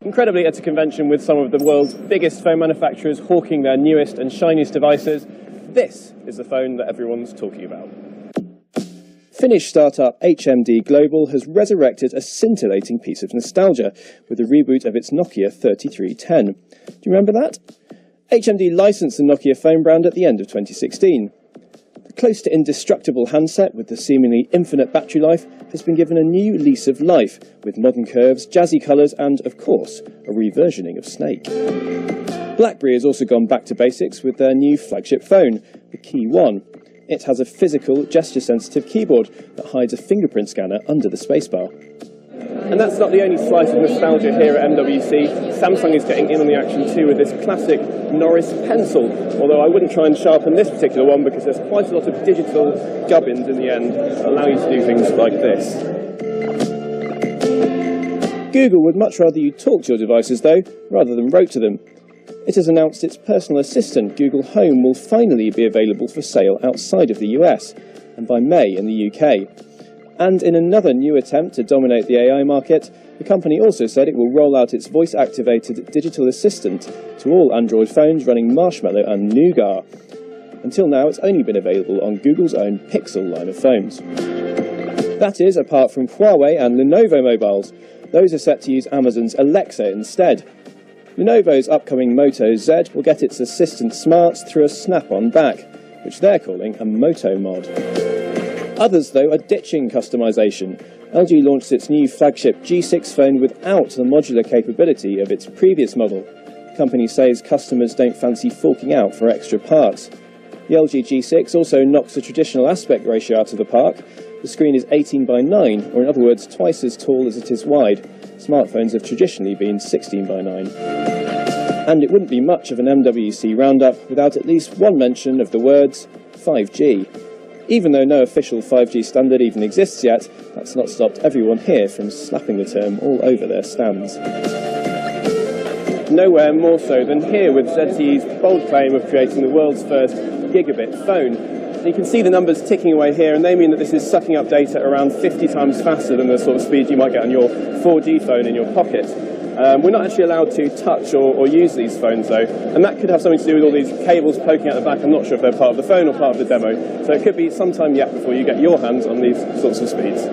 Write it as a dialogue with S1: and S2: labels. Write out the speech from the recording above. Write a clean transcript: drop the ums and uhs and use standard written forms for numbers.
S1: Incredibly, at a convention with some of the world's biggest phone manufacturers hawking their newest and shiniest devices, this is the phone that everyone's talking about. Finnish startup HMD Global has resurrected a scintillating piece of nostalgia with a reboot of its Nokia 3310. Do you remember that? HMD licensed the Nokia phone brand at the end of 2016. The close to indestructible handset with the seemingly infinite battery life has been given a new lease of life with modern curves, jazzy colours and, of course, a reversioning of Snake. BlackBerry has also gone back to basics with their new flagship phone, the Key 1. It has a physical, gesture-sensitive keyboard that hides a fingerprint scanner under the spacebar. And that's not the only slice of nostalgia here at MWC. Samsung is getting in on the action too with this classic Norris pencil, although I wouldn't try and sharpen this particular one because there's quite a lot of digital gubbins in the end that allow you to do things like this. Google would much rather you talk to your devices though, rather than wrote to them. It has announced its personal assistant, Google Home, will finally be available for sale outside of the US, and by May in the UK. And in another new attempt to dominate the AI market, the company also said it will roll out its voice-activated digital assistant to all Android phones running Marshmallow and Nougat. Until now, it's only been available on Google's own Pixel line of phones. That is, apart from Huawei and Lenovo mobiles. Those are set to use Amazon's Alexa instead. Lenovo's upcoming Moto Z will get its assistant smarts through a snap-on back, which they're calling a Moto mod. Others, though, are ditching customization. LG launched its new flagship G6 phone without the modular capability of its previous model. The company says customers don't fancy forking out for extra parts. The LG G6 also knocks the traditional aspect ratio out of the park. The screen is 18 by 9, or in other words, twice as tall as it is wide. Smartphones have traditionally been 16 by 9. And it wouldn't be much of an MWC roundup without at least one mention of the words 5G. Even though no official 5G standard even exists yet, that's not stopped everyone here from slapping the term all over their stands. Nowhere more so than here with ZTE's bold claim of creating the world's first gigabit phone. You can see the numbers ticking away here, and they mean that this is sucking up data around 50 times faster than the sort of speed you might get on your 4G phone in your pocket. We're not actually allowed to touch or use these phones though, and that could have something to do with all these cables poking out the back. I'm not sure if they're part of the phone or part of the demo, so it could be some time yet before you get your hands on these sorts of speeds.